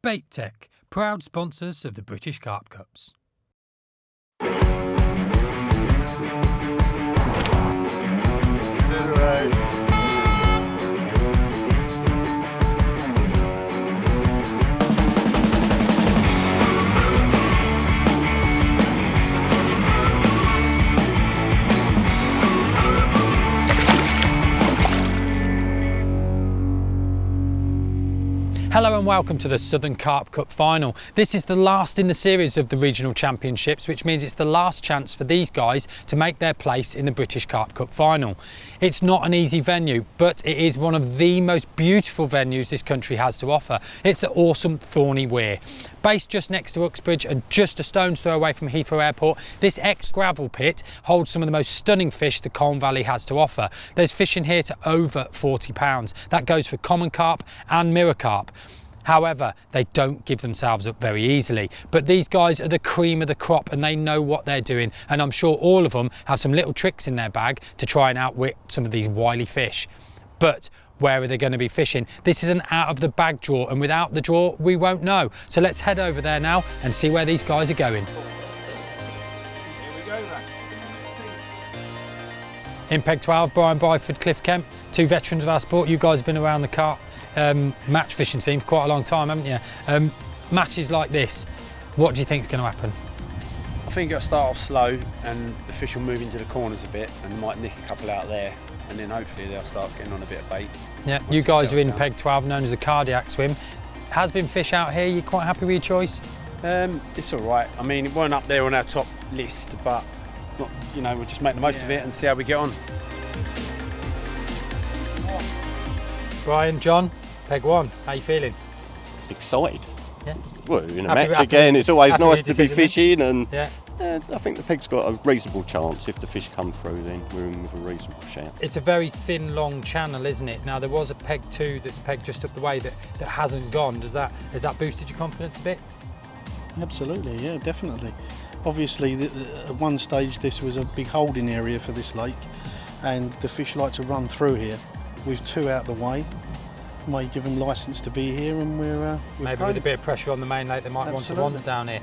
Bait Tech, proud sponsors of the British Carp Cups. Hello and welcome to the Southern Carp Cup final. This is the last in the series of the regional championships, which means it's the last chance for these guys to make their place in the British Carp Cup final. It's not an easy venue, but it is one of the most beautiful venues this country has to offer. It's the awesome Thorney Weir. Based just next to Uxbridge and just a stone's throw away from Heathrow Airport, this ex-gravel pit holds some of the most stunning fish the Colne Valley has to offer. There's fishing here to over £40. That goes for common carp and mirror carp. However, they don't give themselves up very easily. But these guys are the cream of the crop and they know what they're doing. And I'm sure all of them have some little tricks in their bag to try and outwit some of these wily fish. But where are they going to be fishing? This is an out of the bag draw, and without the draw, we won't know. So let's head over there now and see where these guys are going. Here we go then. In Peg 12, Brian Byford, Cliff Kemp, two veterans of our sport. You guys have been around the carp match fishing scene for quite a long time, haven't you? Matches like this, what do you think is going to happen? I think it'll start off slow and the fish will move into the corners a bit and might nick a couple out there, and then hopefully they'll start getting on a bit of bait. Yeah, you guys are in Peg 12, known as the cardiac swim. Has been fish out here, you quite happy with your choice? It's all right. I mean, it weren't up there on our top list, but it's not, you know, we'll just make the most of it and see how we get on. Brian, John, Peg 1, how you feeling? Excited. Yeah. Well, in a Happy- match again, it's always happy nice with to your be decision fishing, and Yeah. I think the peg's got a reasonable chance. If the fish come through, then we're in with a reasonable shout. It's a very thin, long channel, isn't it? Now, there was a Peg 2 that's pegged just up the way that hasn't gone. Has that boosted your confidence a bit? Absolutely, yeah, definitely. Obviously, at one stage this was a big holding area for this lake, and the fish like to run through here. With two out the way, may give them licence to be here, and we're Maybe with a bit of pressure on the main lake, they might Absolutely. want to wander down here.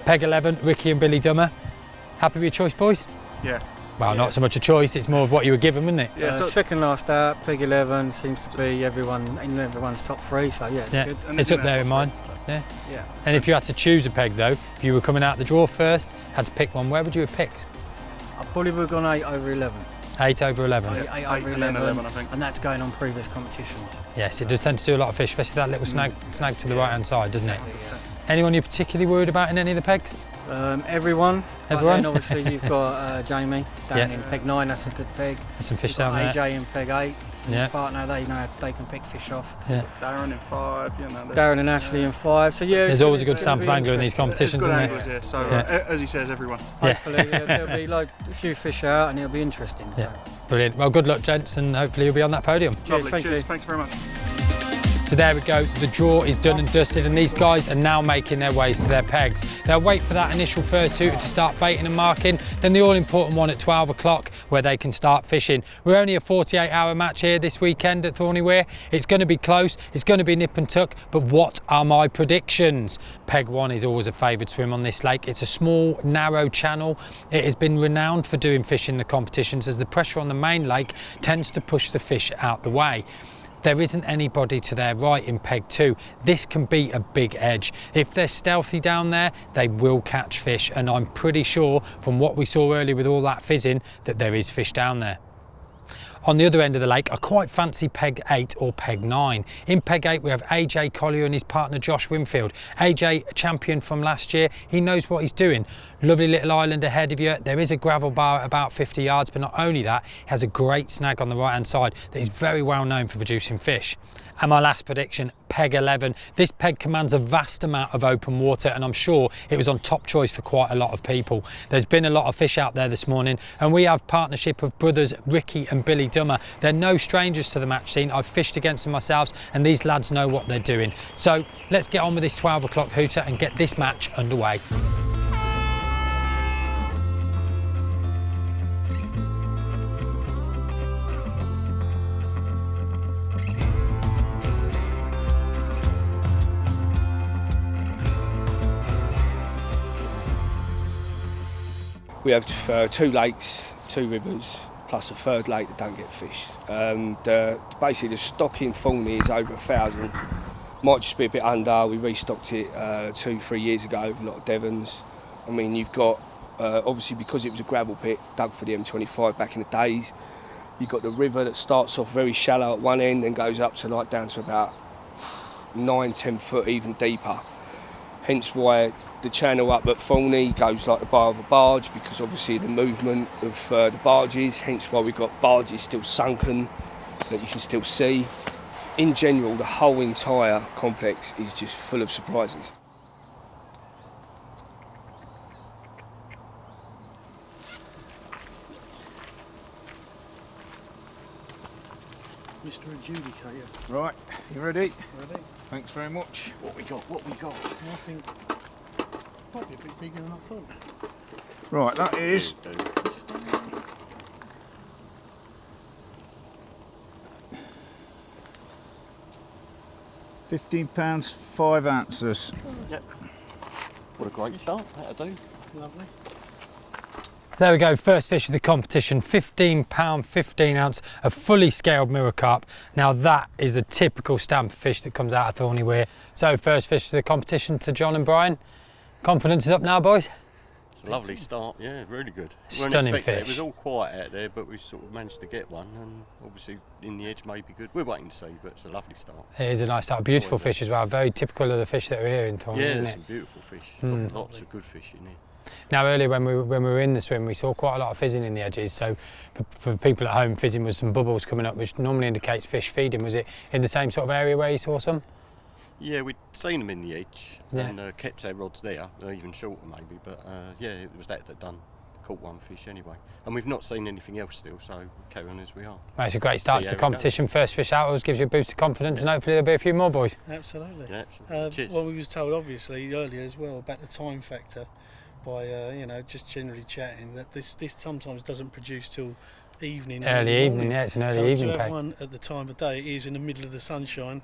Peg 11, Ricky and Billy Dummer. Happy with your choice, boys? Yeah. Well, not so much a choice, it's more of what you were given, isn't it? Yeah. So Second last out, Peg 11 seems to be everyone's top three, so yeah, it's good. And It's it's up there in mine. Yeah. Yeah. And if you had to choose a peg though, if you were coming out the draw first, had to pick one, where would you have picked? I probably would have gone 8 over 11. 8 over 11. 8 8 over and then 11, 11, I think. and that's going on previous competitions. Yes, it does tend to do a lot of fish, especially that little snag to the right hand side, doesn't it? Anyone you're particularly worried about in any of the pegs? Everyone. But Everyone? then obviously you've got Jamie down Yeah. in Peg 9, that's a good peg. There's some fish You've got down there. AJ in Peg 8. And Yeah. his partner, they know they can pick fish off. Yeah. Darren in 5, you know. Darren and Ashley in 5. So yeah, There's always a good stamp of it'll be angler in these interesting. competitions, Good isn't anglers there? here, so Yeah. as he says, everyone. Yeah. Hopefully there'll be like a few fish out and it'll be interesting. Yeah. Brilliant. Well, good luck, gents, and hopefully you'll be on that podium. Lovely. thank Cheers. you. Thank you very much. So there we go, the draw is done and dusted, and these guys are now making their ways to their pegs. They'll wait for that initial first hooter to start baiting and marking, then the all-important one at 12 o'clock where they can start fishing. We're only a 48-hour match here this weekend at Thorney Weir. It's going to be close, it's going to be nip and tuck, but what are my predictions? Peg 1 is always a favoured swim on this lake. It's a small, narrow channel. It has been renowned for doing fish in the competitions as the pressure on the main lake tends to push the fish out the way. There isn't anybody to their right in Peg 2. This can be a big edge. If they're stealthy down there, they will catch fish, and I'm pretty sure from what we saw earlier with all that fizzing that there is fish down there. On the other end of the lake, I quite fancy Peg 8 or Peg 9. In Peg 8 we have AJ Collier and his partner Josh Winfield. AJ, a champion from last year, he knows what he's doing. Lovely little island ahead of you. There is a gravel bar at about 50 yards, but not only that, he has a great snag on the right hand side that is very well known for producing fish. And my last prediction, Peg 11. This peg commands a vast amount of open water, and I'm sure it was on top choice for quite a lot of people. There's been a lot of fish out there this morning, and we have partnership of brothers Ricky and Billy Dummer. They're no strangers to the match scene. I've fished against them myself, and these lads know what they're doing. So let's get on with this 12 o'clock hooter and get this match underway. We have 2 lakes, 2 rivers, plus a 3rd lake that don't get fished. Basically the stock in Thorney is over 1,000. Might just be a bit under. We restocked it 2-3 years ago with a lot of Devons. I mean, you've got, obviously because it was a gravel pit dug for the M25 back in the days, you've got the river that starts off very shallow at one end and goes up to like down to about 9-10 foot even deeper. Hence why the channel up at Thorney goes like the bar of a barge, because obviously the movement of the barges, hence why we've got barges still sunken that you can still see. In general, the whole entire complex is just full of surprises. Mr. Adjudicator. Right, you ready? Ready? Thanks very much. What we got? What we got? I think might be a bit bigger than I thought. Right, that is £15, 5 ounces. Yep. What a great start, that'll do. Lovely. There we go, first fish of the competition, £15, 15 ounce, a fully scaled mirror carp. Now that is a typical stamp of fish that comes out of Thorney Weir. So first fish of the competition to John and Brian. Confidence is up now, boys? It's a lovely start, yeah, really good. Stunning Weren't expecting it. fish. It was all quiet out there, but we sort of managed to get one, and obviously in the edge may be good. We're waiting to see, but it's a lovely start. It is a nice start, beautiful fish as well, very typical of the fish that are here in Thorney, Yeah, isn't there's it? some beautiful fish, lots of good fish in here. Now earlier when we were in the swim, we saw quite a lot of fizzing in the edges, so for people at home, fizzing was some bubbles coming up, which normally indicates fish feeding. Was it in the same sort of area where you saw some? Yeah, we'd seen them in the edge, Yeah. and kept our rods there, even shorter maybe, but yeah, it was that caught one fish anyway. And we've not seen anything else still, so carry on as we are. Well, it's a great start See to the how it competition. First fish out always gives you a boost of confidence, and hopefully there'll be a few more, boys. Absolutely. Yeah, absolutely. Cheers. Well, we was told obviously earlier as well about the time factor by you know, just generally chatting, that this sometimes doesn't produce till evening. Early evening, yeah, it's an early evening to have peg. one at the time of day, it is in the middle of the sunshine.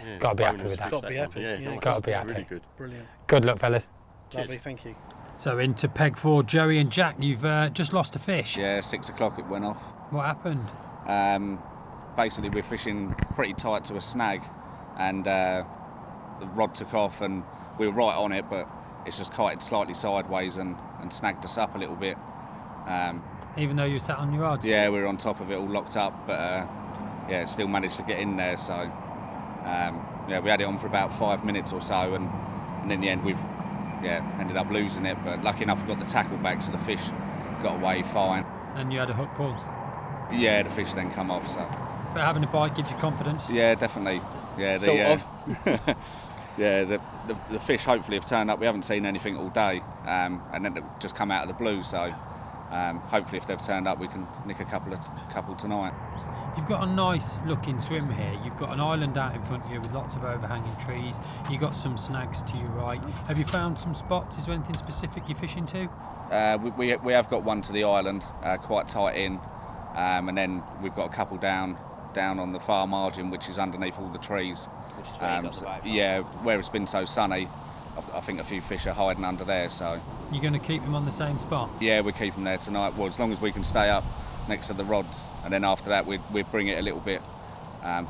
Yeah, Gotta be happy bonus with that. fish, Gotta be one. happy, Yeah, yeah. nice. Gotta be happy. Really good. Brilliant. Good luck, fellas. Lovely, thank you. So into peg 4, Joey and Jack, you've just lost a fish. Yeah, 6 o'clock it went off. What happened? Basically we're fishing pretty tight to a snag, and the rod took off and we were right on it, but it's just kited slightly sideways and snagged us up a little bit. Even though you sat on your rods? Yeah, we were on top of it, all locked up, but yeah, still managed to get in there. So yeah, we had it on for about 5 minutes or so, and in the end we've ended up losing it. But lucky enough we got the tackle back, so the fish got away fine. And you had a hook pull? Yeah, the fish then come off. So. But having a bite gives you confidence? Yeah, definitely. Yeah, Sort of. Yeah, the fish hopefully have turned up. We haven't seen anything all day, and then they've just come out of the blue. So hopefully, if they've turned up, we can nick a couple tonight. You've got a nice looking swim here. You've got an island out in front of you with lots of overhanging trees. You've got some snags to your right. Have you found some spots? Is there anything specific you're fishing to? We have got one to the island, quite tight in, and then we've got a couple down on the far margin, which is underneath all the trees. Yeah, where it's been so sunny, I think a few fish are hiding under there. So you're going to keep them on the same spot? Yeah, we keep them there tonight. Well, as long as we can stay up next to the rods, and then after that we'd bring it a little bit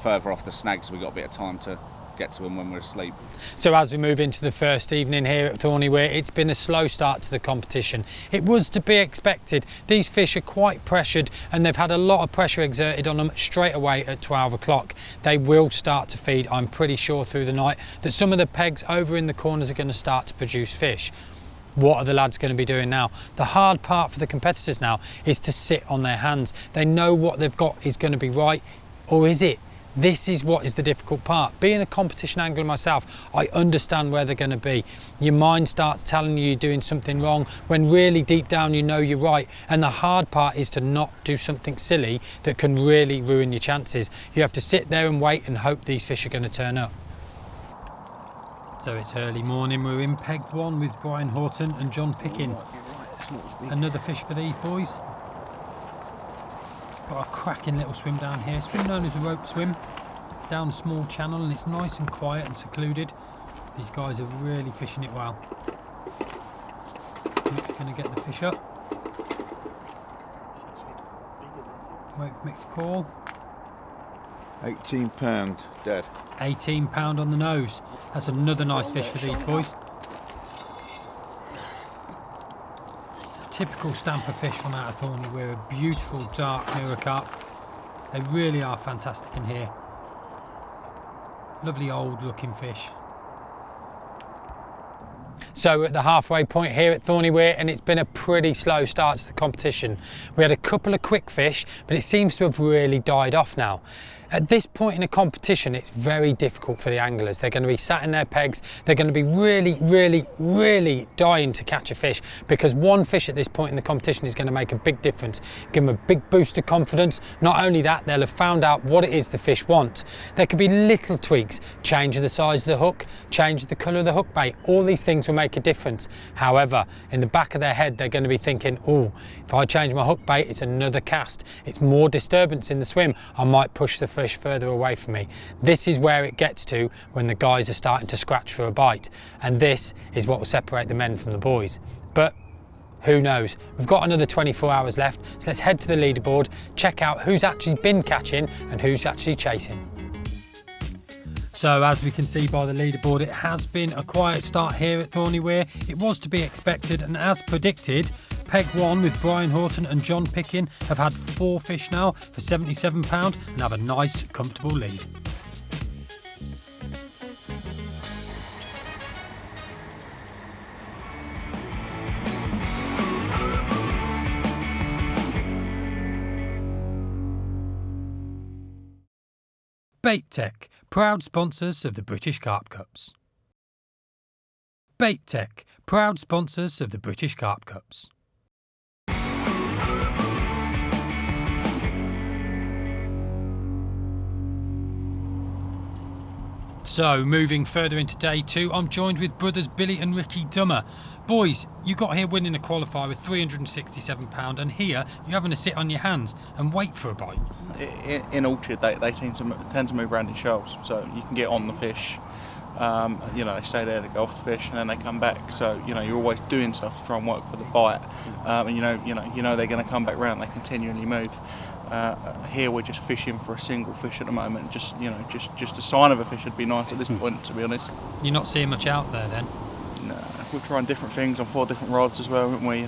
further off the snags, so we've got a bit of time to get to them when we're asleep. So as we move into the first evening here at Thorney Weir, it's been a slow start to the competition. It was to be expected. These fish are quite pressured, and they've had a lot of pressure exerted on them straight away at 12 o'clock. They will start to feed, I'm pretty sure, through the night, that some of the pegs over in the corners are going to start to produce fish. What are the lads going to be doing now? The hard part for the competitors now is to sit on their hands. They know what they've got is going to be right, or is it? This is what is the difficult part. Being a competition angler myself, I understand where they're going to be. Your mind starts telling you you're doing something wrong when really deep down you know you're right. And the hard part is to not do something silly that can really ruin your chances. You have to sit there and wait and hope these fish are going to turn up. So it's early morning. We're in peg 1 with Brian Horton and John Pickin. Another fish for these boys. Got a cracking little swim down here, swim known as a rope swim. It's down a small channel and it's nice and quiet and secluded. These guys are really fishing it well. Nick's going to get the fish up. Wait for Mick to call. £18 dead. £18 on the nose. That's another nice fish for these boys. Typical stamper fish from out of Thorney Weir, a beautiful dark mirror carp. They really are fantastic in here. Lovely old looking fish. So we're at the halfway point here at Thorney Weir, and it's been a pretty slow start to the competition. We had a couple of quick fish, but it seems to have really died off now. At this point in a competition, it's very difficult for the anglers. They're going to be sat in their pegs. They're going to be really dying to catch a fish, because one fish at this point in the competition is going to make a big difference. Give them a big boost of confidence. Not only that, they'll have found out what it is the fish want. There could be little tweaks, change the size of the hook, change the colour of the hook bait. All these things will make a difference. However, in the back of their head, they're going to be thinking, oh, if I change my hook bait, it's another cast. It's more disturbance in the swim. I might push the fish further away from me. This is where it gets to when the guys are starting to scratch for a bite, and this is what will separate the men from the boys. But who knows? We've got another 24 hours left, so let's head to the leaderboard, check out who's actually been catching and who's actually chasing. So as we can see by the leaderboard, it has been a quiet start here at Thorney Weir. It was to be expected, and as predicted, Peg 1 with Brian Horton and John Pickin have had 4 fish now for £77 and have a nice, comfortable lead. Bait Tech, proud sponsors of the British Carp Cups. Bait Tech, proud sponsors of the British Carp Cups. So, moving further into day 2, I'm joined with brothers Billy and Ricky Dummer. Boys, you got here winning a qualifier with £367, and here you're having to sit on your hands and wait for a bite. In Orchard, they tend to move around in shoals, so you can get on the fish. They stay there to go off the fish, and then they come back. So you're always doing stuff to try and work for the bite, and you know they're going to come back round. They continually move. Here we're just fishing for a single fish at the moment. Just a sign of a fish would be nice at this point, to be honest. You're not seeing much out there then? No, we're trying different things on 4 different rods as well, aren't we?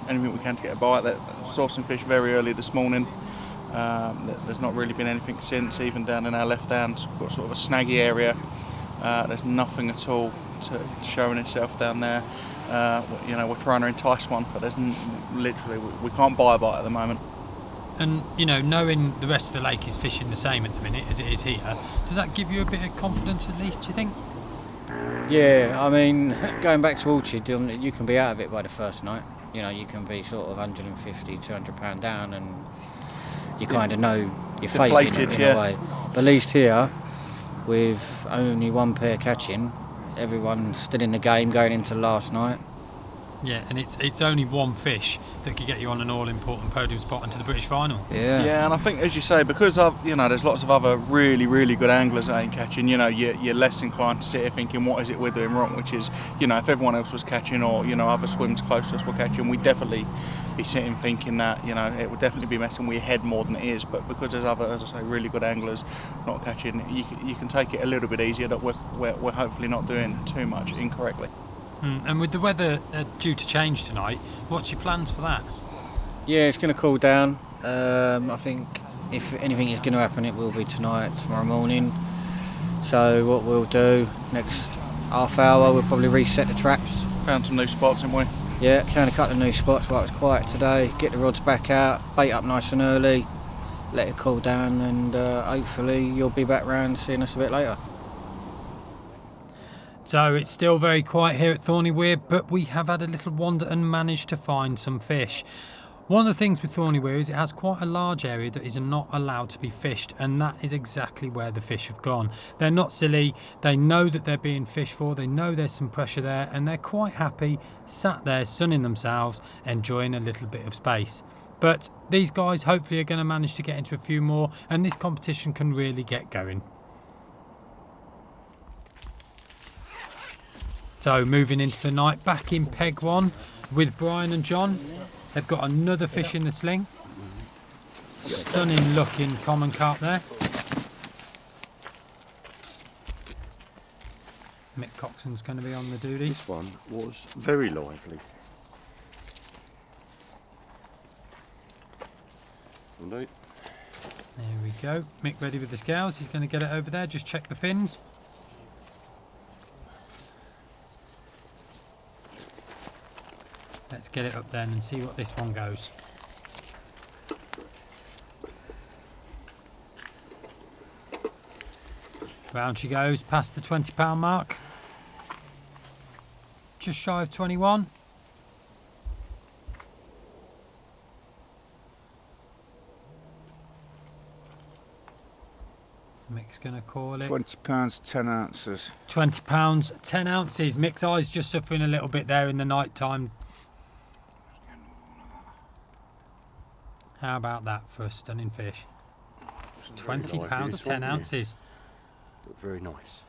Anything we can to get a bite. Saw some fish very early this morning. There's not really been anything since. Even down in our left hand, got sort of a snaggy area. There's nothing at all showing itself down there. We're trying to entice one, but there's literally we can't buy a bite at the moment. And knowing the rest of the lake is fishing the same at the minute as it is here, does that give you a bit of confidence at least, do you think? Yeah, I mean, going back to Orchard, you can be out of it by the first night. You can be sort of £150, £200 down, and you kind of know you're fading in a way. But at least here, with only 1 pair catching, everyone's still in the game going into last night. Yeah, and it's only 1 fish that could get you on an all-important podium spot into the British final. Yeah, and I think, as you say, because there's lots of other really good anglers that ain't catching. You're less inclined to sit here thinking, what is it we're doing wrong? Which is, if everyone else was catching, or other swims close to us were catching, we'd definitely be sitting thinking that it would definitely be messing with your head more than it is. But because there's other, as I say, really good anglers not catching, you can take it a little bit easier. That we're hopefully not doing too much incorrectly. And with the weather due to change tonight, what's your plans for that? Yeah, it's going to cool down. I think if anything is going to happen, it will be tonight, tomorrow morning. So what we'll do, next half hour, we'll probably reset the traps. Found some new spots, haven't we? Yeah, found a couple of new spots while it was quiet today. Get the rods back out, bait up nice and early, let it cool down, and hopefully you'll be back round seeing us a bit later. So it's still very quiet here at Thorney Weir, but we have had a little wander and managed to find some fish. One of the things with Thorney Weir is it has quite a large area that is not allowed to be fished, and that is exactly where the fish have gone. They're not silly, they know that they're being fished for, they know there's some pressure there, and they're quite happy, sat there sunning themselves, enjoying a little bit of space. But these guys hopefully are going to manage to get into a few more, and this competition can really get going. So moving into the night, back in Peg 1 with Brian and John. They've got another fish in the sling. Stunning looking common carp there. Mick Coxon's going to be on the duty. This one was very lively. Indeed. There we go. Mick ready with the scales. He's going to get it over there. Just check the fins. Let's get it up then and see what this one goes. Round she goes past the £20 mark. Just shy of 21. Mick's going to call it. £20, 10 ounces. £20, 10 ounces. Mick's eyes just suffering a little bit there in the night time. How about that for a stunning fish? £20, 10 ounces. Look very nice.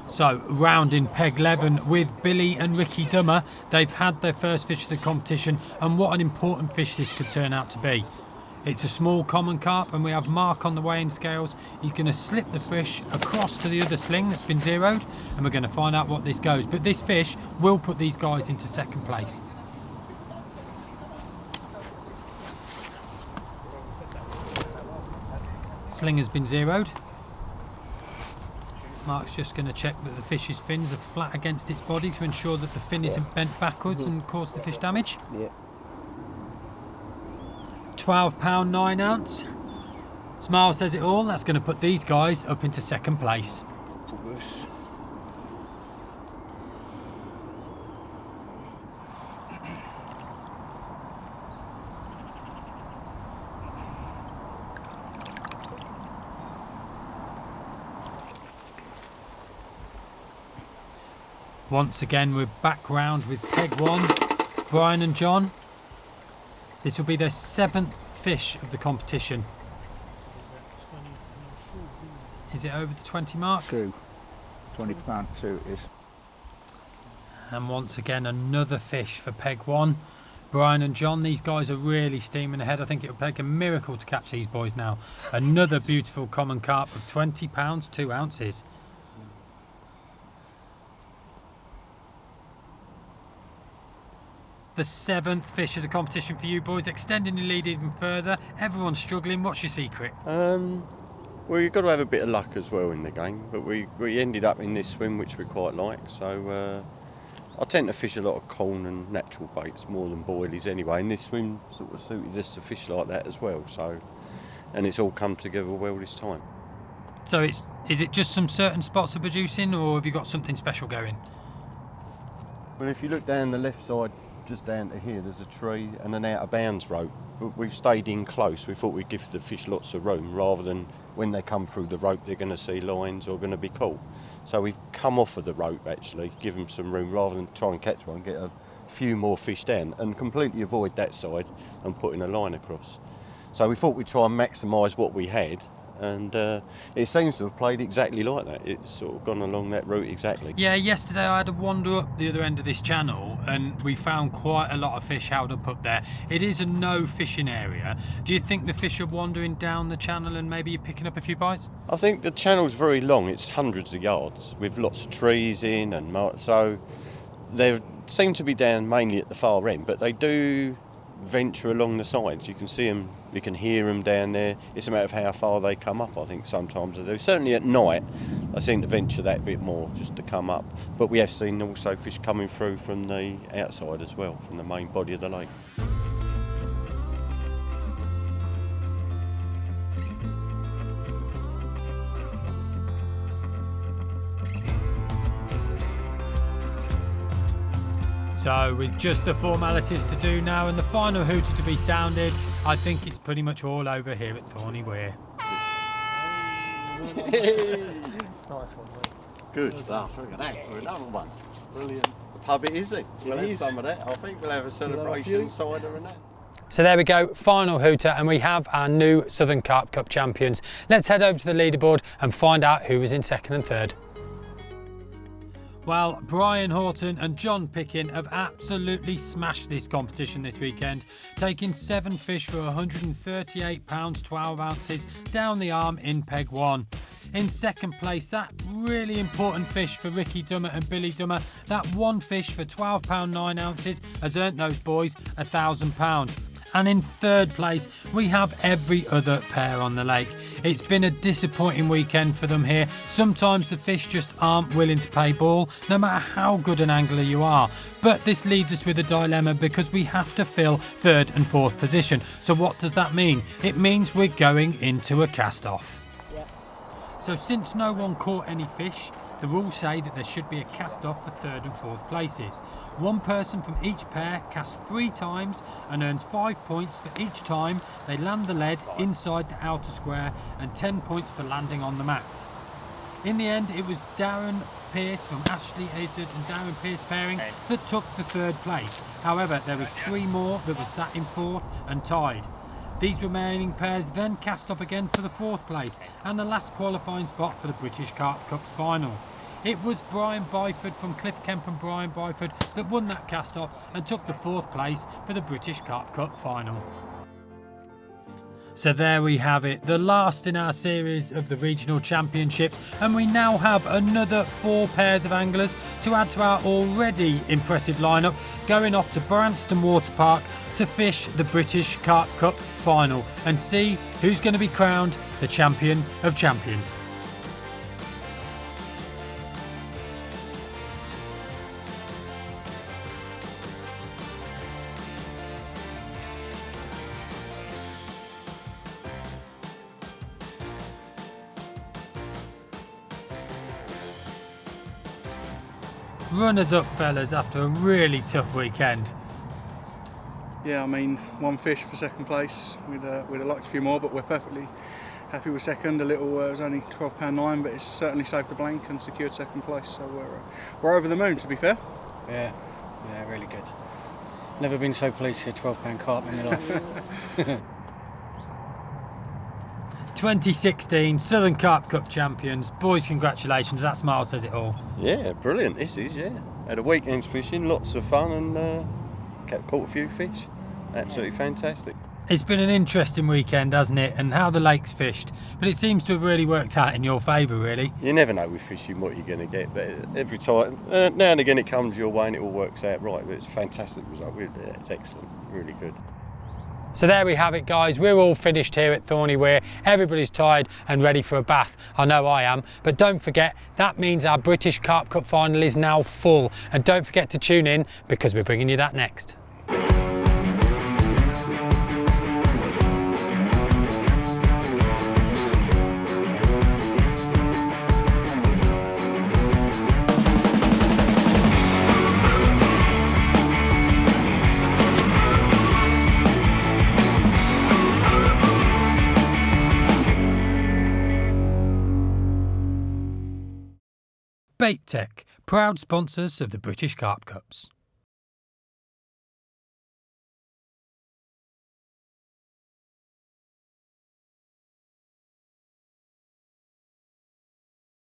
So, round in peg 11 with Billy and Ricky Dummer. They've had their first fish of the competition, and what an important fish this could turn out to be. It's a small common carp, and we have Mark on the weighing scales. He's going to slip the fish across to the other sling that's been zeroed, and we're going to find out what this goes. But this fish will put these guys into second place. Sling has been zeroed. Mark's just going to check that the fish's fins are flat against its body to ensure that the fin isn't bent backwards and cause the fish damage. Yeah. £12, 9 ounce. Smile says it all. That's going to put these guys up into second place. Once again, we're back round with peg 1, Brian and John. This will be their 7th fish of the competition. Is it over the 20 mark? £2. £20, 2 is. And once again, another fish for peg 1. Brian and John, these guys are really steaming ahead. I think it will take a miracle to catch these boys now. Another beautiful common carp of £20, 2 ounces. The 7th fish of the competition for you boys, extending the lead even further. Everyone's struggling. What's your secret? Well, you've got to have a bit of luck as well in the game, but we ended up in this swim, which we quite like. So I tend to fish a lot of corn and natural baits more than boilies anyway, and this swim sort of suited us to fish like that as well. So, and it's all come together well this time. So is it just some certain spots are producing, or have you got something special going? Well, if you look down the left side, just down to here, there's a tree and an out of bounds rope. But we've stayed in close. We thought we'd give the fish lots of room rather than when they come through the rope they're going to see lines or going to be caught. So we've come off of the rope actually, give them some room rather than try and catch one, get a few more fish down and completely avoid that side and putting a line across. So we thought we'd try and maximise what we had, and it seems to have played exactly like that. It's sort of gone along that route exactly. Yeah, yesterday I had a wander up the other end of this channel and we found quite a lot of fish held up there. It is a no fishing area. Do you think the fish are wandering down the channel and maybe you're picking up a few bites? I think the channel's very long. It's hundreds of yards with lots of trees in, and so they seem to be down mainly at the far end, but they do venture along the sides. You can see them, you can hear them down there. It's a matter of how far they come up. I think sometimes they do. Certainly at night they seem to venture that bit more just to come up, but we have seen also fish coming through from the outside as well, from the main body of the lake. So with just the formalities to do now and the final hooter to be sounded, I think it's pretty much all over here at Thorney Weir. Good stuff, look at that, another one. Brilliant. The pub it is it? We'll have some of that, I think we'll have a celebration cider and that. So there we go, final hooter, and we have our new Southern Carp Cup champions. Let's head over to the leaderboard and find out who was in second and third. Well, Brian Horton and John Pickin have absolutely smashed this competition this weekend, taking 7 fish for £138 12 ounces down the arm in peg 1. In second place, that really important fish for Ricky Dummer and Billy Dummer, that one fish for £12 9 ounces has earned those boys £1,000. And in third place, we have every other pair on the lake. It's been a disappointing weekend for them here. Sometimes the fish just aren't willing to pay ball, no matter how good an angler you are. But this leaves us with a dilemma because we have to fill third and fourth position. So what does that mean? It means we're going into a cast-off. Yeah. So since no one caught any fish, the rules say that there should be a cast-off for third and fourth places. One person from each pair casts 3 times and earns 5 points for each time they land the lead inside the outer square and 10 points for landing on the mat. In the end, it was Darren Pearce from Ashley Izzard and Darren Pearce pairing that took the third place. However, there was 3 more that were sat in fourth and tied. These remaining pairs then cast off again for the fourth place and the last qualifying spot for the British Carp Cup's final. It was Brian Byford from Cliff Kemp and Brian Byford that won that cast off and took the fourth place for the British Carp Cup final. So there we have it, the last in our series of the regional championships, and we now have another 4 pairs of anglers to add to our already impressive lineup, going off to Branston Water Park to fish the British Carp Cup final and see who's going to be crowned the champion of champions. Runners up, fellas, after a really tough weekend. Yeah, I mean, 1 fish for second place. We'd have liked a few more, but we're perfectly happy with second. It was only £12 9, but it's certainly saved the blank and secured second place. So we're over the moon, to be fair. Yeah, really good. Never been so pleased to see a £12 carp in my life. 2016 Southern Carp Cup champions. Boys, congratulations. That smile says it all. Yeah, brilliant. This is, yeah. Had a weekend's fishing, lots of fun, and caught a few fish. Absolutely fantastic. It's been an interesting weekend, hasn't it? And how the lake's fished. But it seems to have really worked out in your favour, really. You never know with fishing what you're going to get, but every time, now and again it comes your way and it all works out right. But it's a fantastic result, really. It's excellent, really good. So there we have it, guys. We're all finished here at Thorney Weir. Everybody's tired and ready for a bath. I know I am. But don't forget, that means our British Carp Cup final is now full. And don't forget to tune in because we're bringing you that next. Bait Tech, proud sponsors of the British Carp Cups.